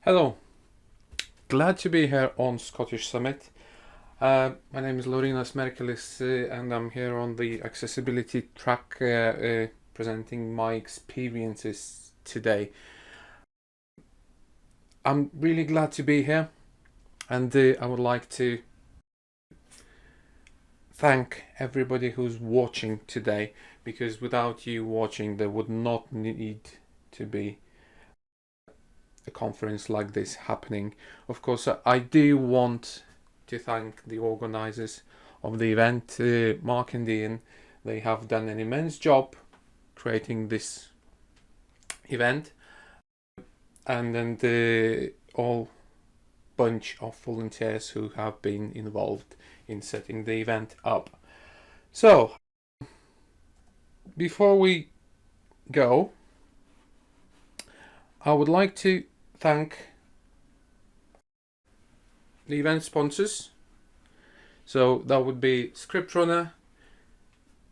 Hello, glad to be here on Scottish Summit. My name is Merkelis and I'm here on the accessibility track presenting my experiences today. I'm really glad to be here and I would like to thank everybody who's watching today, because without you watching there would not need to be a conference like this happening. Of course, I do want to thank the organizers of the event, Mark and Ian. They have done an immense job creating this event, and then the all bunch of volunteers who have been involved in setting the event up. So before we go, I would like to thank the event sponsors. So that would be Scriptrunner,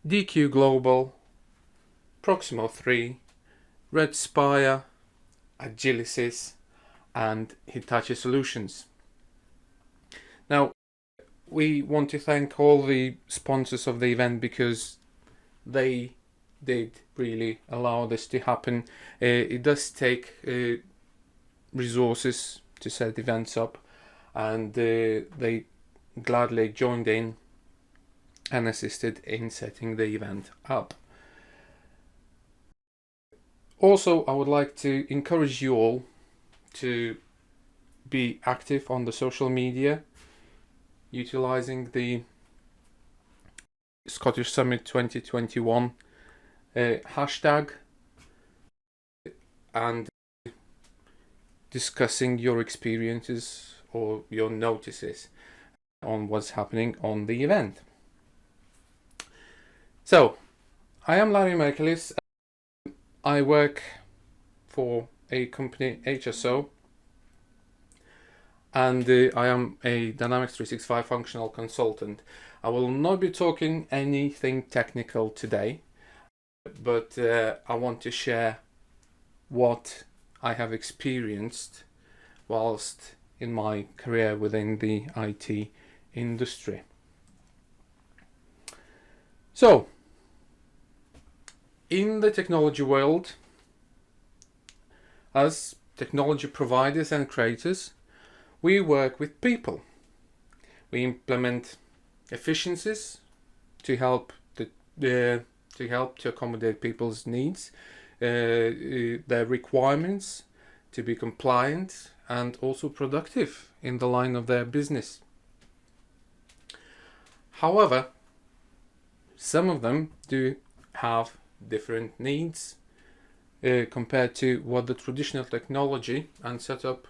DQ Global, Proximo 3, Red Spire, Agilicis and Hitachi Solutions. Now we want to thank all the sponsors of the event because they did really allow this to happen. It does take resources to set events up, and they gladly joined in and assisted in setting the event up. Also, I would like to encourage you all to be active on the social media, utilizing the Scottish Summit 2021 hashtag and discussing your experiences or your notices on what's happening on the event. So, I am Larry Merkelis. I work for a company, HSO, and I am a Dynamics 365 functional consultant. I will not be talking anything technical today, but I want to share what I have experienced whilst in my career within the IT industry. So, in the technology world, as technology providers and creators, we work with people. We implement efficiencies to help to accommodate people's needs, their requirements, to be compliant and also productive in the line of their business. However, some of them do have different needs compared to what the traditional technology and setup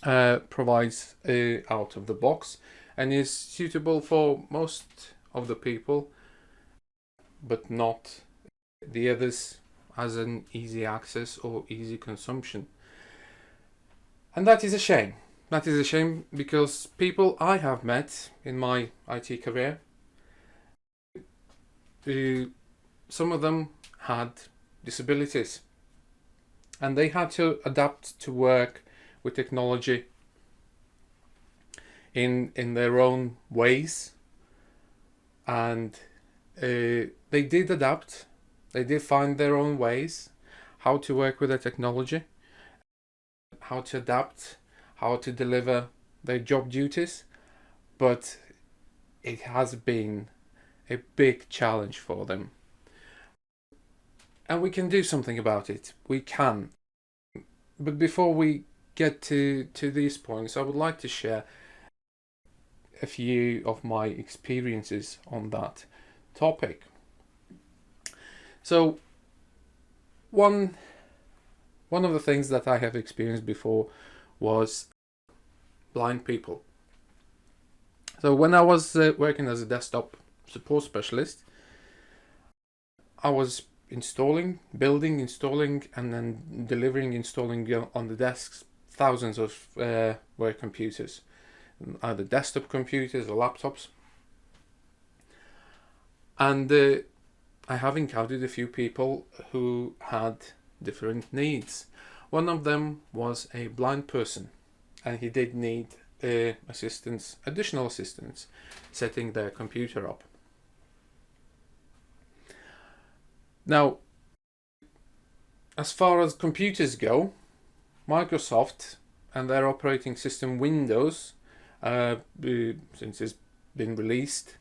provides out of the box, and is suitable for most of the people, but not the others as an easy access or easy consumption. And that is a shame. That is a shame because people I have met in my IT career, some of them had disabilities and they had to adapt to work with technology in their own ways, and they did adapt. They did find their own ways how to work with the technology, how to adapt, how to deliver their job duties, but it has been a big challenge for them. And we can do something about it. We can. But before we get to these points, I would like to share a few of my experiences on that topic. So one of the things that I have experienced before was blind people. So when I was working as a desktop support specialist, I was building, installing, and then installing on the desks thousands of work computers, either desktop computers or laptops. And I have encountered a few people who had different needs. One of them was a blind person, and he did need additional assistance, setting their computer up. Now, as far as computers go, Microsoft and their operating system Windows, since it's been released,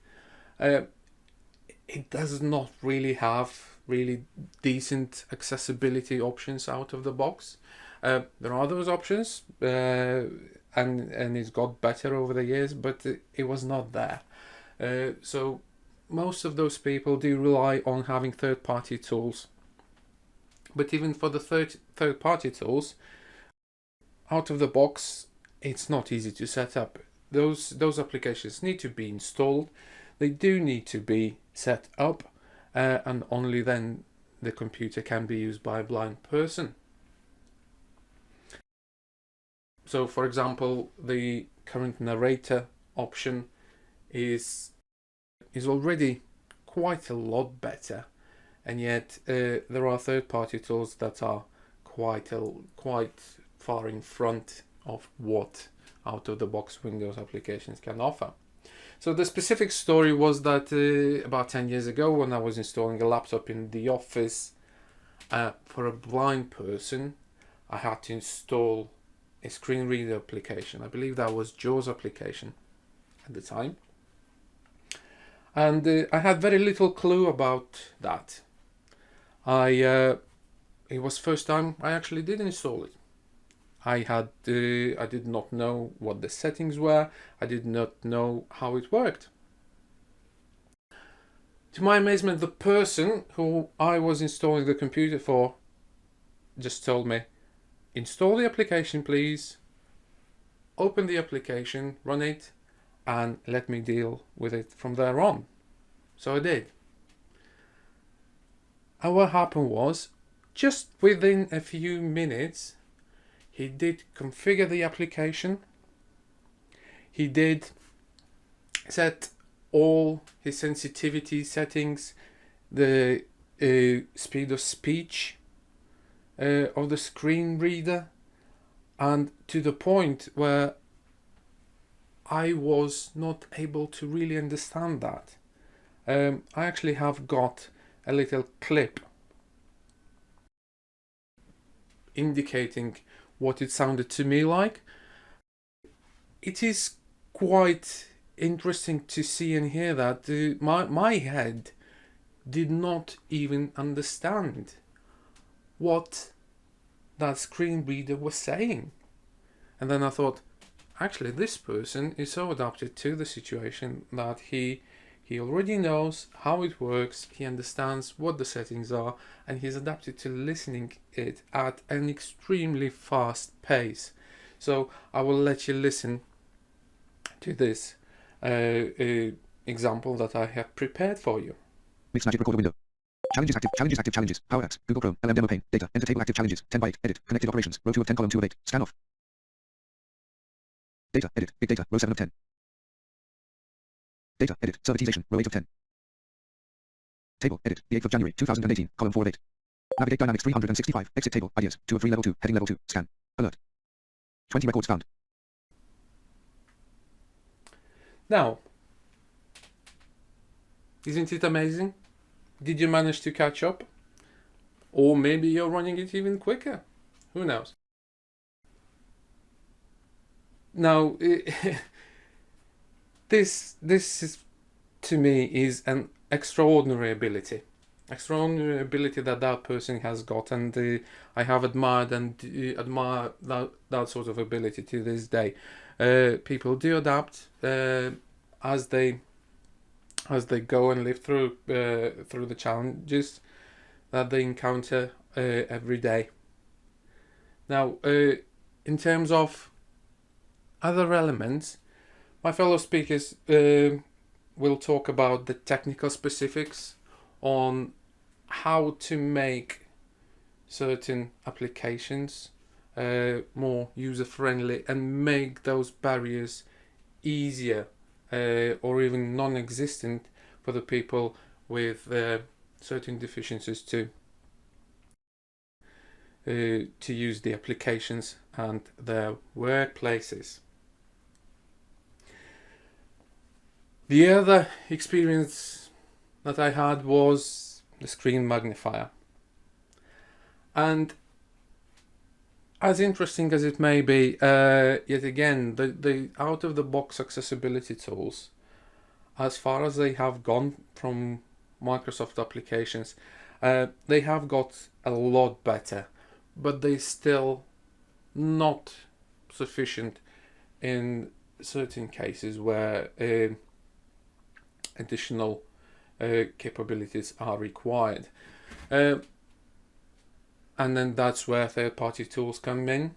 it does not really have really decent accessibility options out of the box. There are those options, and it's got better over the years, but it was not there. So most of those people do rely on having third-party tools. But even for the third-party tools, out of the box, it's not easy to set up. Those applications need to be installed. They do need to be set up, and only then the computer can be used by a blind person. So, for example, the current narrator option is already quite a lot better, and yet there are third-party tools that are quite far in front of what out-of-the-box Windows applications can offer. So the specific story was that about 10 years ago, when I was installing a laptop in the office for a blind person, I had to install a screen reader application. I believe that was JAWS application at the time. And I had very little clue about that. It was first time I actually did install it. I did not know what the settings were. I did not know how it worked. To my amazement, the person who I was installing the computer for just told me, install the application please, open the application, run it, and let me deal with it from there on. So I did. And what happened was, just within a few minutes, he did configure the application. He did set all his sensitivity settings, the speed of speech of the screen reader, and to the point where I was not able to really understand that. I actually have got a little clip indicating what it sounded to me like. It is quite interesting to see and hear that my head did not even understand what that screen reader was saying. And then I thought, actually this person is so adapted to the situation that he already knows how it works, he understands what the settings are, and he's adapted to listening it at an extremely fast pace. So I will let you listen to this example that I have prepared for you. Mix Magic Recorder window. Challenges active challenges. Power apps. Google Chrome. LM demo pane. Data. Enter table active challenges. 10 byte. Edit. Connected operations. Row 2 of 10 column 2 of 8. Scan off. Data. Edit. Big data. Row 7 of 10. Data. Edit. Servitization. Row 8 of 10. Table. Edit. The 8th of January 2018. Column 4 of 8. Navigate Dynamics 365. Exit table. Ideas. 2 of 3 level 2. Heading level 2. Scan. Alert. 20 records found. Now, isn't it amazing? Did you manage to catch up? Or maybe you're running it even quicker. Who knows? Now, this is, to me, is an extraordinary ability. Extraordinary ability that person has got, and I have admired admire that sort of ability to this day. People do adapt as they go and live through the challenges that they encounter every day. Now, in terms of other elements, my fellow speakers will talk about the technical specifics on how to make certain applications more user-friendly and make those barriers easier or even non-existent for the people with certain deficiencies too. to use the applications and their workplaces. The other experience that I had was the screen magnifier. And as interesting as it may be, yet again, the out-of-the-box accessibility tools, as far as they have gone from Microsoft applications, they have got a lot better, but they still not sufficient in certain cases where additional capabilities are required. And then that's where third-party tools come in,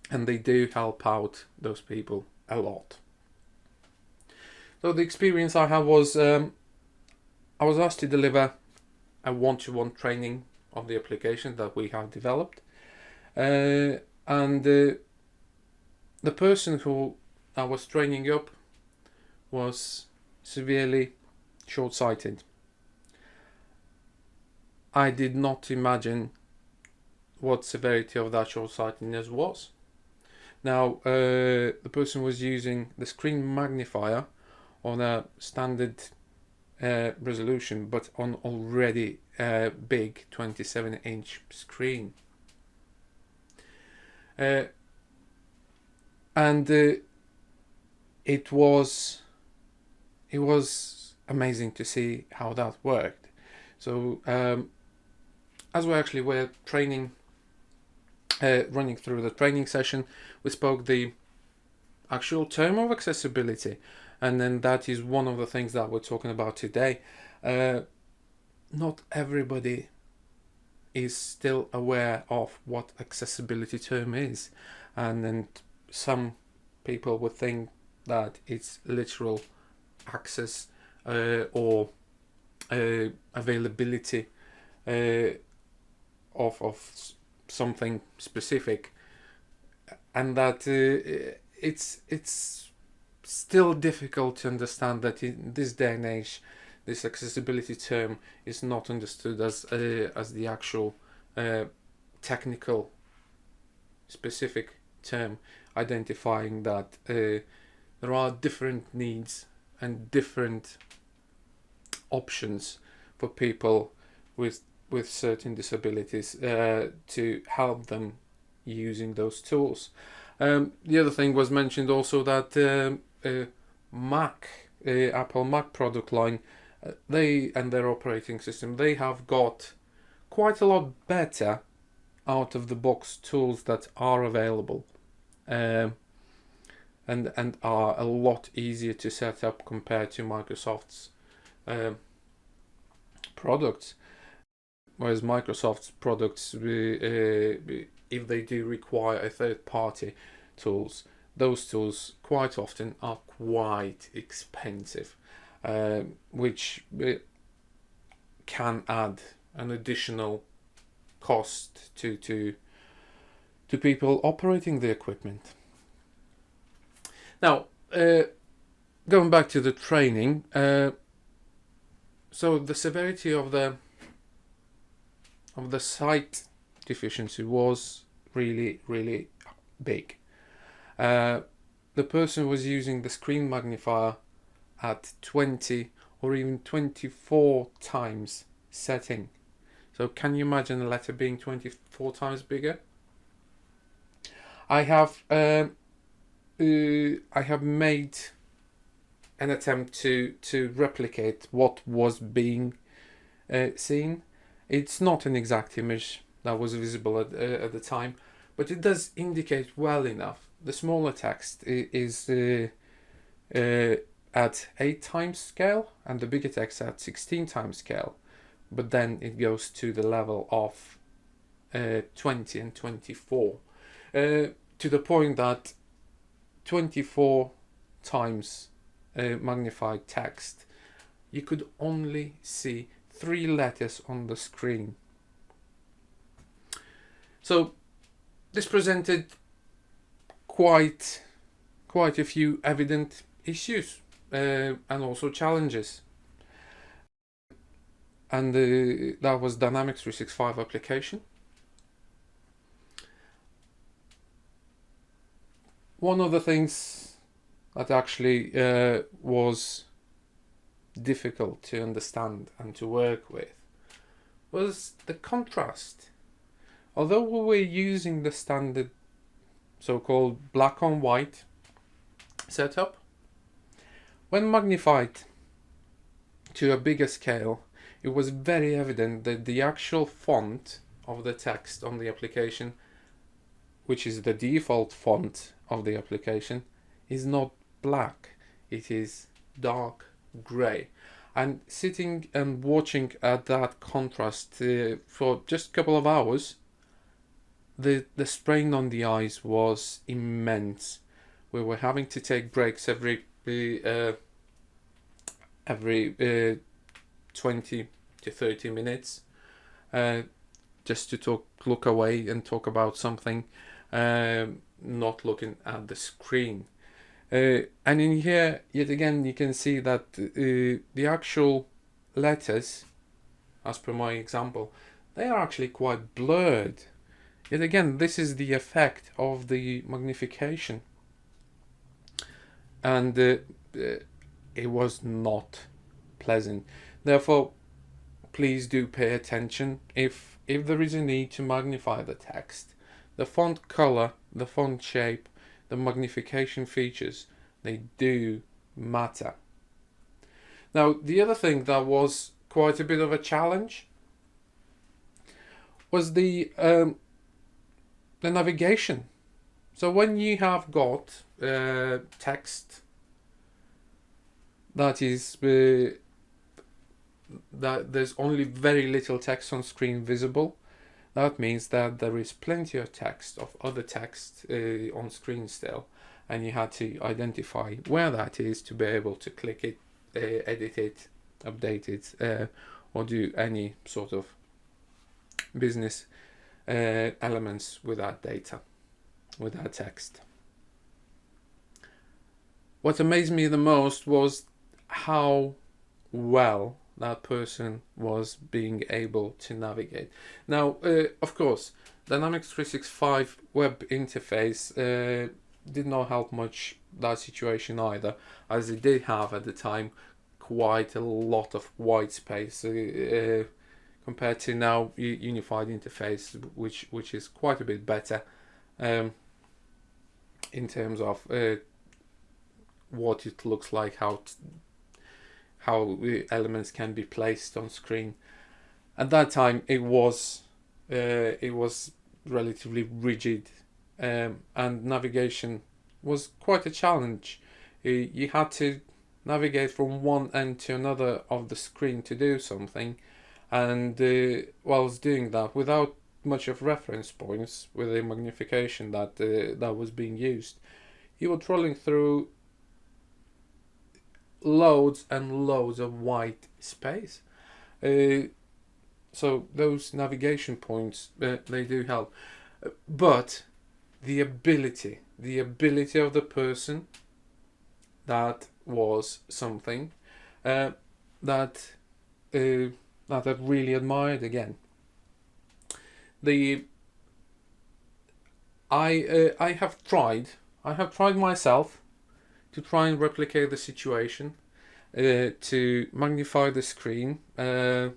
and they do help out those people a lot. So the experience I had was I was asked to deliver a one-to-one training of the application that we have developed, and the person who I was training up was severely short-sighted. I did not imagine what severity of that short-sightedness was. Now, the person was using the screen magnifier on a standard resolution, but on already big 27-inch screen. And it was amazing to see how that worked. So as we actually were training, running through the training session, we spoke the actual term of accessibility, and then that is one of the things that we're talking about today. Not everybody is still aware of what accessibility term is, and then some people would think that it's literal access or availability of something specific, and that it's still difficult to understand that in this day and age this accessibility term is not understood as the actual technical specific term identifying that there are different needs and different options for people with certain disabilities to help them using those tools. The other thing was mentioned also that Apple Mac product line, they and their operating system, they have got quite a lot better out of the box tools that are available, and are a lot easier to set up compared to Microsoft's products. Whereas Microsoft's products, if they do require a third-party tools, those tools quite often are quite expensive, which can add an additional cost to people operating the equipment. Now, going back to the training, so the severity of the sight deficiency was really big. The person was using the screen magnifier at 20 or even 24 times setting. So can you imagine a letter being 24 times bigger? I have made an attempt to replicate what was being seen. It's not an exact image that was visible at the time, but it does indicate well enough. The smaller text is at 8 times scale and the bigger text at 16 times scale, but then it goes to the level of 20 and 24, to the point that 24 times magnified text, you could only see 3 letters on the screen. So this presented quite a few evident issues and also challenges. And that was Dynamics 365 application. one of the things that actually was difficult to understand and to work with was the contrast. Although we were using the standard so-called black on white setup, when magnified to a bigger scale, it was very evident that the actual font of the text on the application, which is the default font of the application, is not black, it is dark grey. And sitting and watching at that contrast for just a couple of hours, the strain on the eyes was immense. We were having to take breaks every 20 to 30 minutes just to look away and talk about something, not looking at the screen. And in here, yet again, you can see that the actual letters, as per my example, they are actually quite blurred. Yet again, this is the effect of the magnification. And it was not pleasant. Therefore, please do pay attention if there is a need to magnify the text. The font color, the font shape, the magnification features, they do matter. Now, the other thing that was quite a bit of a challenge was the navigation. So when you have got text that is that there's only very little text on screen visible, that means that there is plenty of text, of other text on screen still, and you had to identify where that is to be able to click it, edit it, update it, or do any sort of business elements with that data, with that text. What amazed me the most was how well that person was being able to navigate. Now, of course, Dynamics 365 web interface did not help much that situation either, as it did have at the time quite a lot of white space compared to now unified interface, which is quite a bit better in terms of what it looks like, how elements can be placed on screen. At that time, it was relatively rigid, and navigation was quite a challenge. You had to navigate from one end to another of the screen to do something, and whilst doing that, without much of reference points with the magnification that was being used, you were trolling through loads and loads of white space. So those navigation points, they do help, but the ability of the person, that was something that I really admired. Again, I have tried myself to try and replicate the situation, to magnify the screen to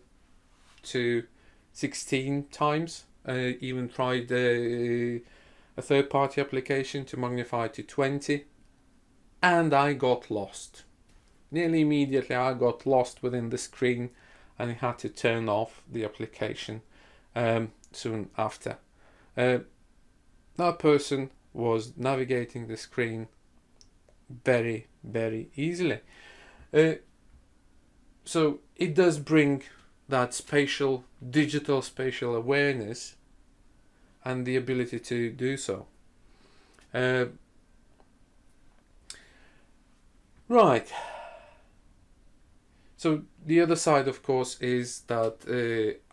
16 times. Even tried a third-party application to magnify to 20, and I got lost. Nearly immediately I got lost within the screen, and I had to turn off the application soon after. That person was navigating the screen very, very easily. So it does bring that digital spatial awareness and the ability to do so. Right. So the other side, of course, is that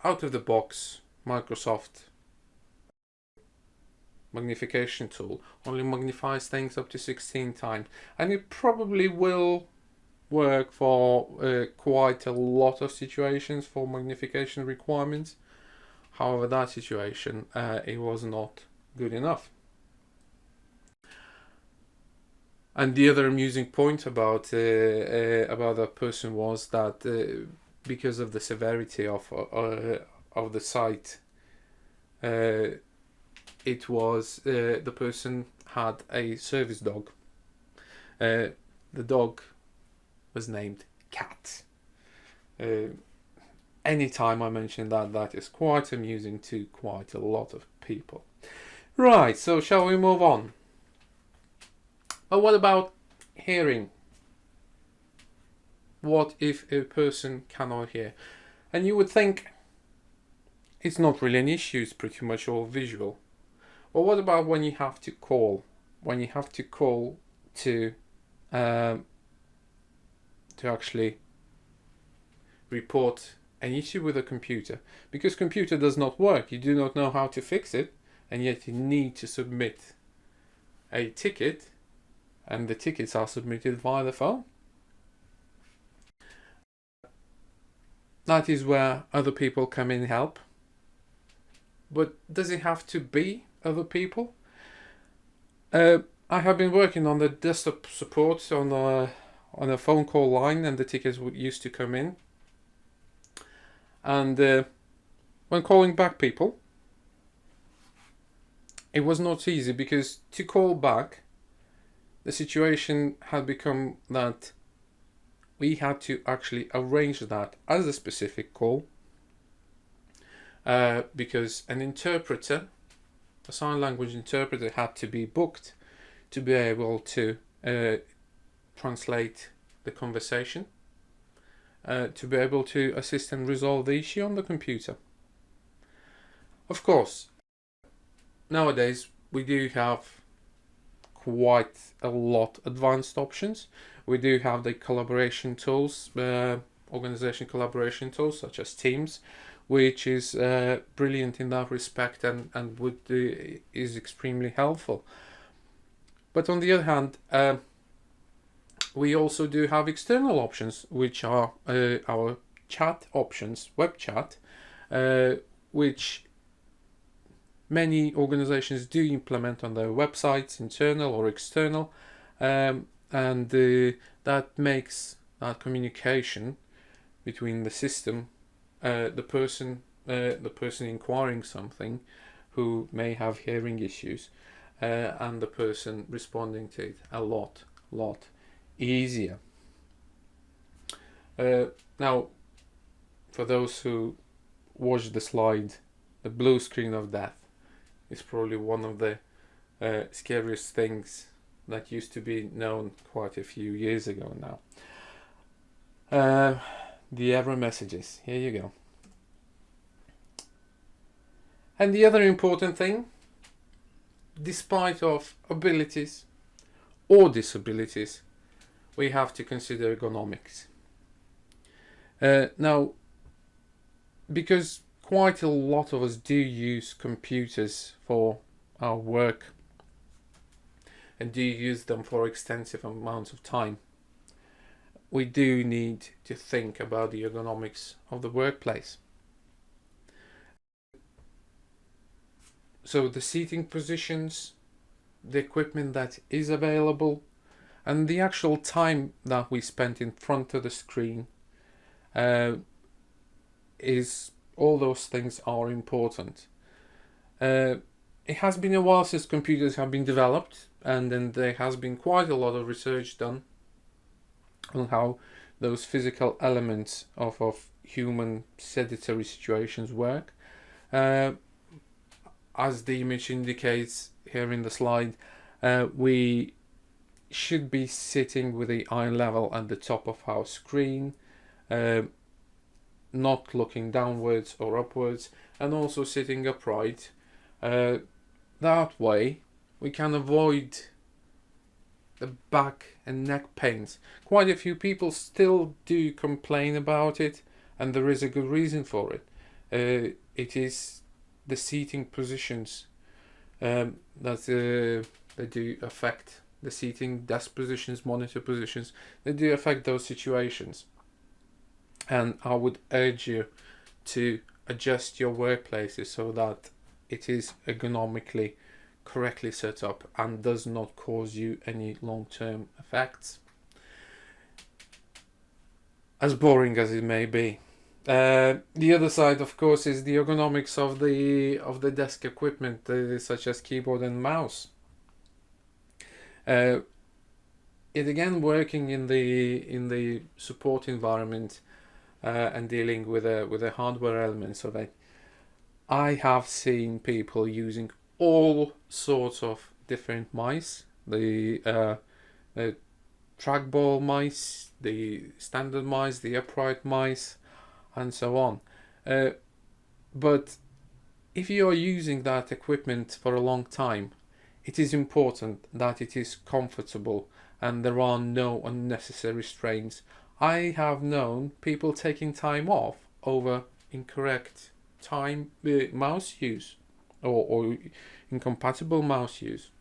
out of the box, Microsoft magnification tool only magnifies things up to 16 times, and it probably will work for quite a lot of situations for magnification requirements. However, that situation, it was not good enough. And the other amusing point about that person was that because of the severity of the site, it was the person had a service dog. The dog was named Cat. Anytime I mention that, that is quite amusing to quite a lot of people. Right, so shall we move on? But what about hearing? What if a person cannot hear? And you would think it's not really an issue, it's pretty much all visual. But what about when you have to call? When you have to call to actually report an issue with a computer, because computer does not work, you do not know how to fix it, and yet you need to submit a ticket, and the tickets are submitted via the phone. That is where other people come in and help. But does it have to be other people? I have been working on the desktop support on a phone call line, and the tickets used to come in. And when calling back people, it was not easy, because to call back, the situation had become that we had to actually arrange that as a specific call, because an interpreter, a sign language interpreter, had to be booked to be able to translate the conversation, to be able to assist and resolve the issue on the computer. Of course, nowadays we do have quite a lot advanced options. We do have the collaboration tools, organization collaboration tools such as Teams, which is brilliant in that respect, and is extremely helpful. But on the other hand, we also do have external options, which are our chat options, web chat, which many organizations do implement on their websites, internal or external, and that makes that communication between the system, the person inquiring something who may have hearing issues, and the person responding to it a lot easier. Now, for those who watched the slide, the blue screen of death is probably one of the scariest things that used to be known quite a few years ago now. The error messages, here you go. And the other important thing, despite of abilities or disabilities, we have to consider ergonomics. Now, because quite a lot of us do use computers for our work and do use them for extensive amounts of time, we do need to think about the ergonomics of the workplace. So the seating positions, the equipment that is available, and the actual time that we spent in front of the screen, is all those things are important. It has been a while since computers have been developed, and then there has been quite a lot of research done on how those physical elements of human sedentary situations work. As the image indicates here in the slide, we should be sitting with the eye level at the top of our screen, not looking downwards or upwards, and also sitting upright. That way we can avoid the back and neck pains. Quite a few people still do complain about it, and there is a good reason for it. It is the seating positions that they do affect the seating, desk positions, monitor positions. They do affect those situations, and I would urge you to adjust your workplaces so that it is ergonomically correctly set up and does not cause you any long-term effects, as boring as it may be. The other side, of course, is the ergonomics of the desk equipment, such as keyboard and mouse. It again, working in the support environment and dealing with the hardware elements of it, I have seen people using all sorts of different mice, the trackball mice, the standard mice, the upright mice, and so on. But if you are using that equipment for a long time, it is important that it is comfortable and there are no unnecessary strains. I have known people taking time off over incorrect mouse use or incompatible mouse use.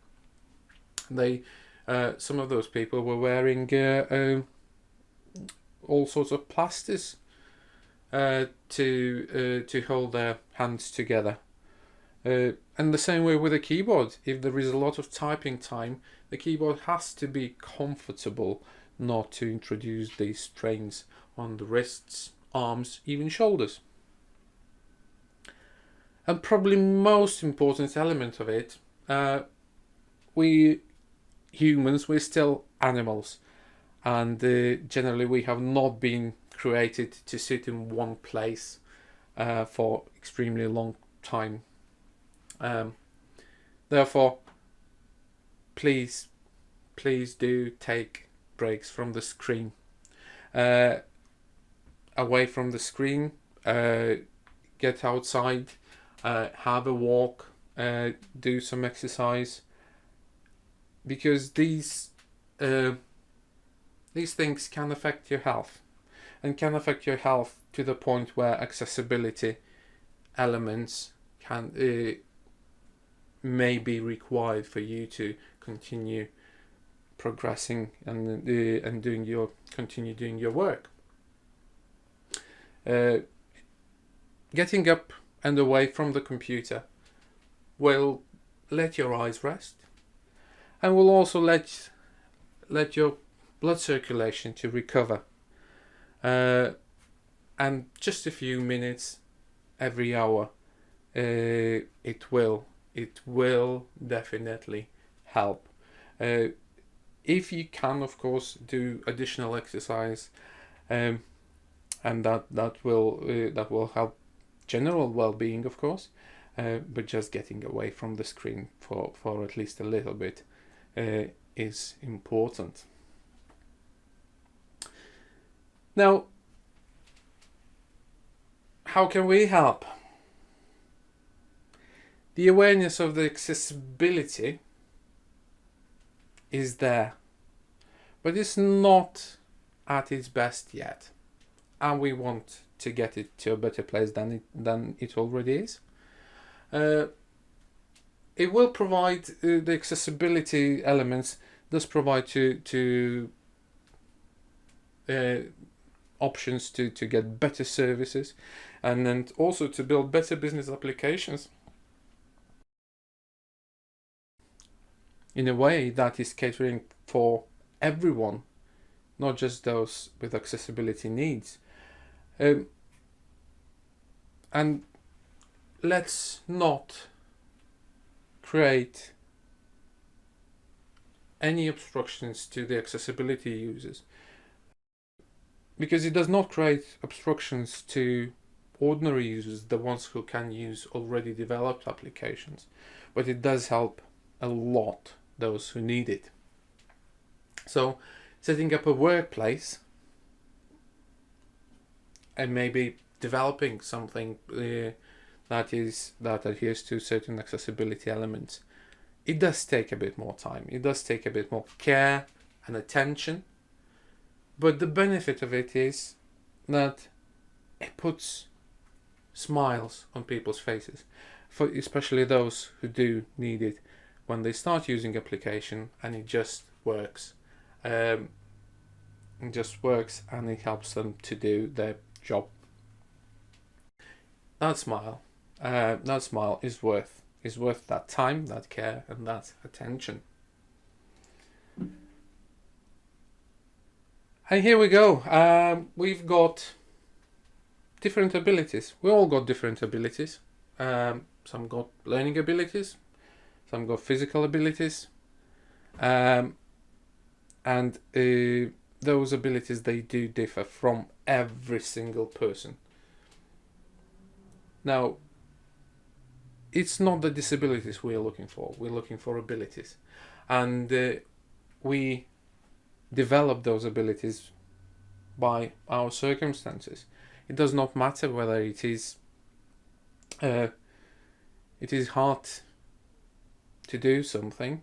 Some of those people were wearing all sorts of plasters to hold their hands together. And the same way with a keyboard. If there is a lot of typing time, the keyboard has to be comfortable, not to introduce these strains on the wrists, arms, even shoulders. And probably most important element of it, we humans, we're still animals, and generally we have not been created to sit in one place for extremely long time. Therefore, please do take breaks from the screen, away from the screen. Get outside, have a walk, do some exercise, because these things can affect your health, and can affect your health to the point where accessibility elements may be required for you to continue progressing and continue doing your work. Getting up and away from the computer will let your eyes rest, and will also let your blood circulation to recover. And just a few minutes every hour, it will definitely help. If you can, of course, do additional exercise, and that will help general well-being, of course, but just getting away from the screen for at least a little bit is important. Now, how can we help? The awareness of the accessibility is there, but it's not at its best yet, and we want to get it to a better place than it already is. It will provide the accessibility elements does provide to options to get better services, and then also to build better business applications in a way that is catering for everyone, not just those with accessibility needs. And let's not create any obstructions to the accessibility users, because it does not create obstructions to ordinary users, the ones who can use already developed applications, but it does help a lot those who need it. So setting up a workplace and maybe developing something that adheres to certain accessibility elements, it does take a bit more time. It does take a bit more care and attention, but the benefit of it is that it puts smiles on people's faces, for especially those who do need it, when they start using application and it just works. And it helps them to do their job. That smile is worth is worth that time, that care, and that attention. And here we go. We've got different abilities. We all got different abilities. Some got learning abilities, some got physical abilities, and those abilities, they do differ from every single person. Now, it's not the disabilities we're looking for. We're looking for abilities, and we develop those abilities by our circumstances. It does not matter whether it is hard to do something,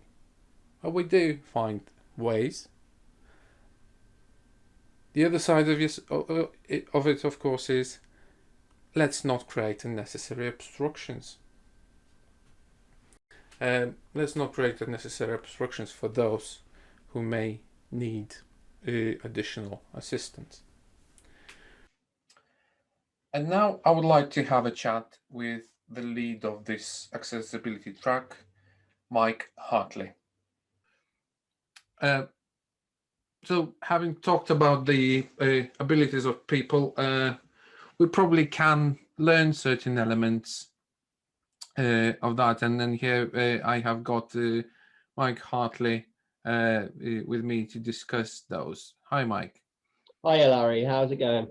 but we do find ways. The other side of it, of course, is let's not create unnecessary obstructions. Let's not create unnecessary obstructions for those who may need additional assistance. And now I would like to have a chat with the lead of this accessibility track, Mike Hartley. So having talked about the abilities of people, we probably can learn certain elements of that. And then here I have got Mike Hartley with me to discuss those. Hi, Mike. Hiya, Larry. How's it going?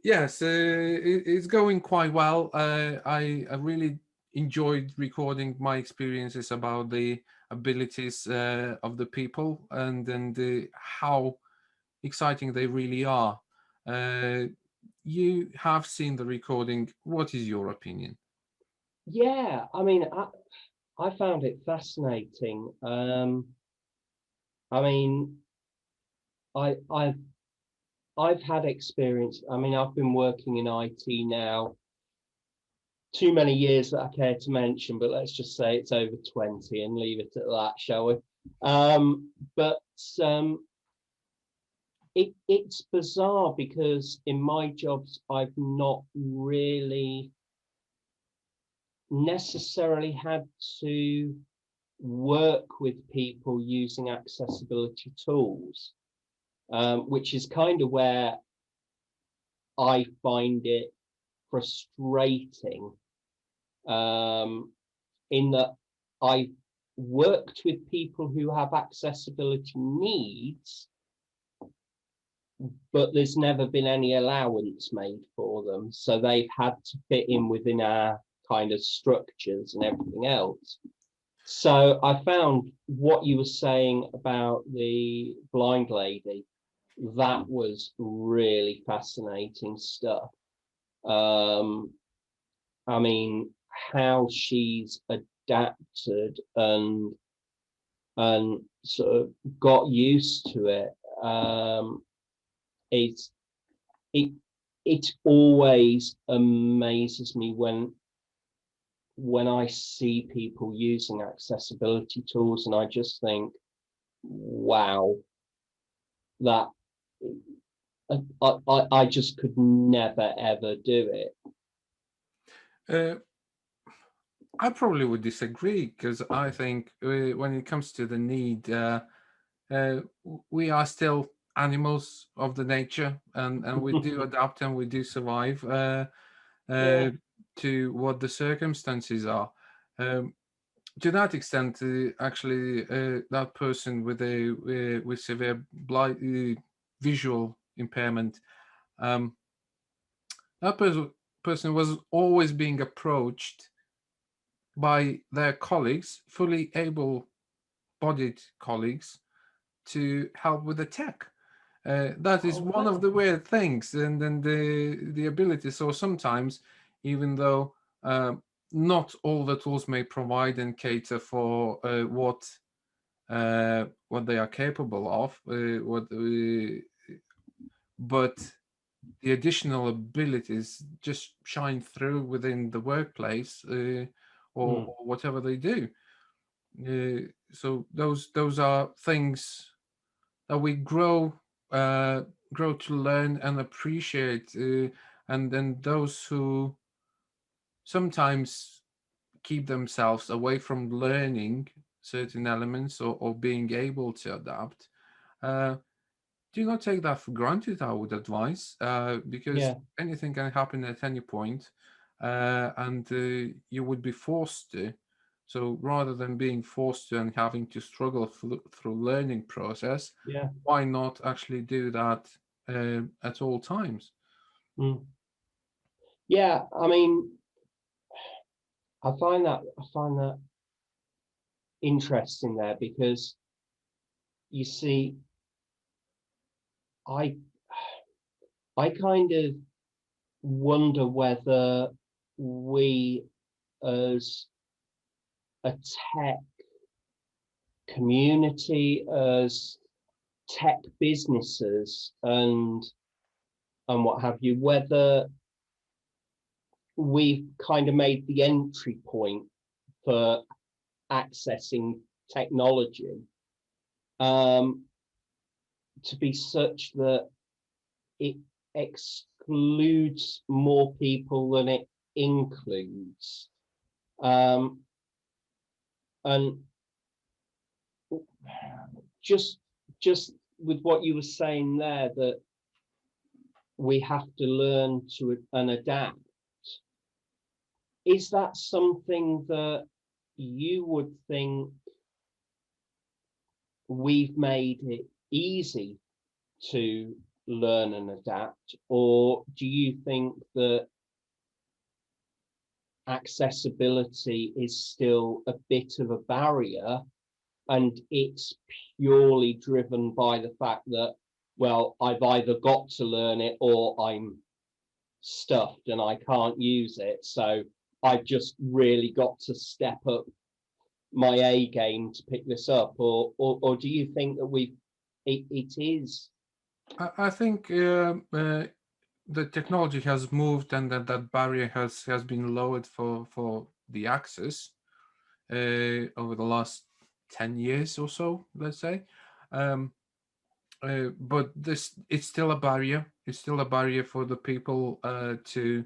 Yes, it's going quite well. I really enjoyed recording my experiences about the abilities of the people and how exciting they really are. You have seen the recording. What is your opinion? Yeah, I mean, I found it fascinating. I mean, I've had experience. I mean, I've been working in IT now too many years that I care to mention, but let's just say it's over 20 and leave it at that, shall we? But it's bizarre because in my jobs, I've not really necessarily had to work with people using accessibility tools, which is kind of where I find it frustrating, in that I've worked with people who have accessibility needs, but there's never been any allowance made for them. So they've had to fit in within our kind of structures and everything else. So I found what you were saying about the blind lady, that was really fascinating stuff. I mean, how she's adapted and sort of got used to it. It always amazes me when I see people using accessibility tools, and I just think, wow, that I just could never ever do it. I probably would disagree because I think when it comes to the need, we are still animals of the nature, and we do adapt and we do survive Yeah. to what the circumstances are. To that extent, actually, that person with severe visual impairment, that person was always being approached by their colleagues, fully able-bodied colleagues, to help with the tech. That is one of the weird things, and then the ability. So sometimes, even though not all the tools may provide and cater for what they are capable of, but the additional abilities just shine through within the workplace or whatever they do. So those are things that we grow to learn and appreciate, and then those who sometimes keep themselves away from learning certain elements or being able to adapt, do not take that for granted, I would advise, because Yeah. anything can happen at any point, and you would be forced to. So rather than being forced to and having to struggle through learning process, Yeah. why not actually do that at all times? Mm. Yeah. I mean, I find that interesting there, because you see, I I kind of wonder whether we, as a tech community, as tech businesses, and what have you, whether we've kind of made the entry point for accessing technology um, to be such that it excludes more people than it includes. Um, and just just with what you were saying there, that we have to learn to and adapt. Is that something that you would think we've made it easy to learn and adapt, or do you think that accessibility is still a bit of a barrier, and it's purely driven by the fact that, well, I've either got to learn it or I'm stuffed and I can't use it, so I've just really got to step up my A game to pick this up, or do you think that it is? I think the technology has moved and that barrier has been lowered for the access over the last 10 years or so, let's say. Um, but this it's still a barrier. It's still a barrier for the people uh, to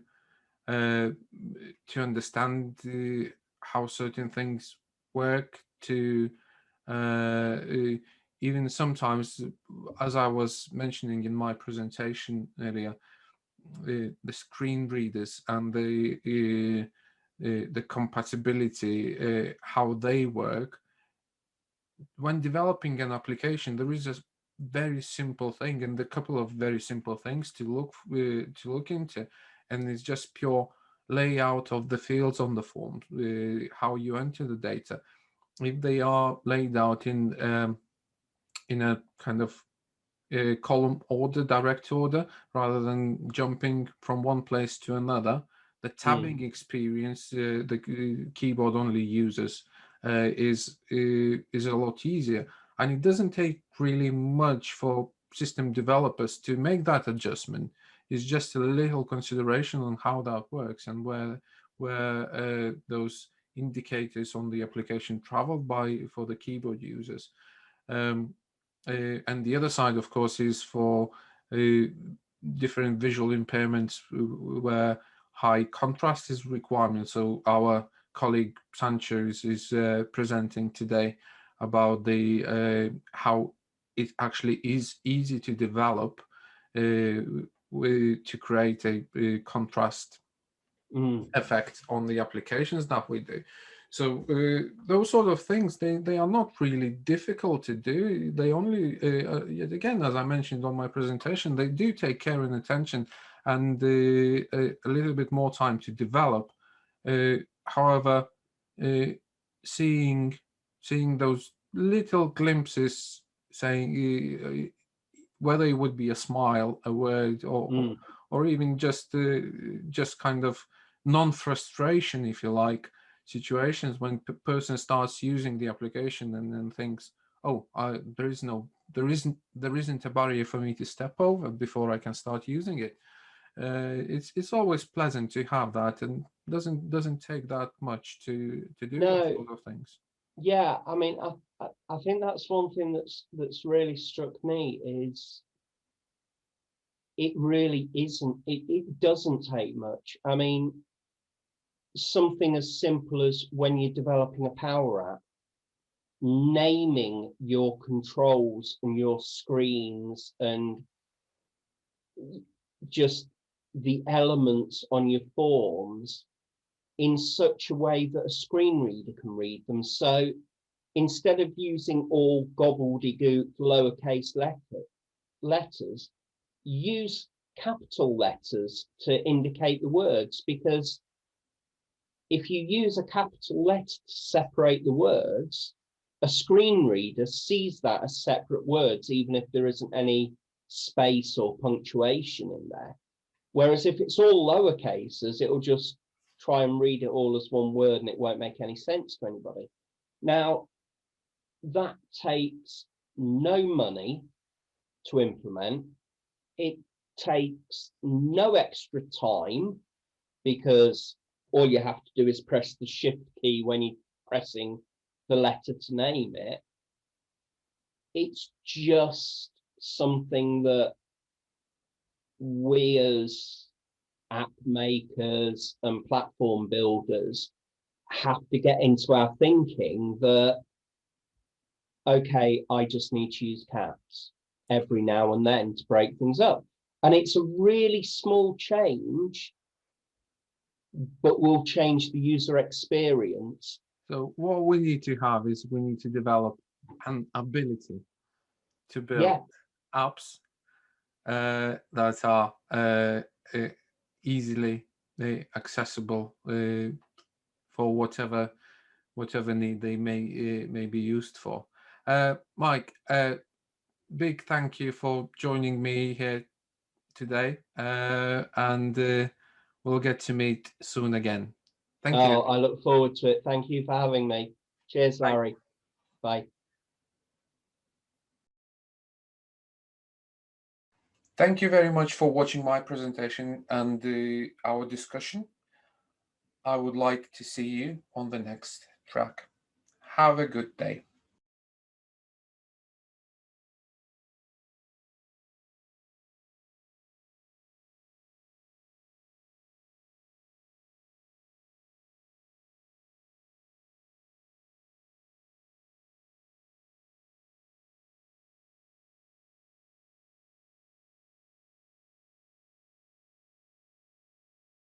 understand how certain things work. To even sometimes, as I was mentioning in my presentation earlier, the screen readers and the compatibility, how they work when developing an application. There is a very simple thing and a couple of very simple things to look into, and it's just pure layout of the fields on the form, how you enter the data. If they are laid out in a kind of column order, direct order, rather than jumping from one place to another, the tabbing experience the keyboard only users is a lot easier, and it doesn't take really much for system developers to make that adjustment. It's just a little consideration on how that works and where those indicators on the application travel by for the keyboard users. Um, and the other side, of course, is for uh, different visual impairments where high contrast is requirement. So our colleague Sanchez is presenting today about the how it actually is easy to develop to create a contrast Mm. effect on the applications that we do. So those sort of things, they are not really difficult to do. They only, yet again, as I mentioned on my presentation, they do take care and attention and a little bit more time to develop. However, uh, seeing seeing those little glimpses, saying whether it would be a smile, a word, Mm. or even just kind of non-frustration, if you like, situations when person starts using the application and then thinks, oh, there isn't a barrier for me to step over before I can start using it. It's always pleasant to have that, and doesn't take that much to do those No, sort of things. yeah, I mean, I think that's one thing that's really struck me, is it really isn't, it doesn't take much. I mean, something as simple as when you're developing a power app, naming your controls and your screens and just the elements on your forms in such a way that a screen reader can read them. So instead of using all gobbledygook lowercase letters, use capital letters to indicate the words, because if you use a capital letter to separate the words, a screen reader sees that as separate words, even if there isn't any space or punctuation in there. Whereas if it's all lower cases, it'll just try and read it all as one word and it won't make any sense to anybody. Now, that takes no money to implement. It takes no extra time, because all you have to do is press the shift key when you're pressing the letter to name it. It's just something that we as app makers and platform builders have to get into our thinking that, okay, I just need to use caps every now and then to break things up. And it's a really small change, but will change the user experience. So what we need to have is we need to develop an ability to build apps that are easily accessible for whatever need they may be used for. Mike, big thank you for joining me here today, and we'll get to meet soon again. Thank you. I look forward to it. Thank you for having me. Cheers, Larry. Bye. Thank you very much for watching my presentation and our discussion. I would like to see you on the next track. Have a good day.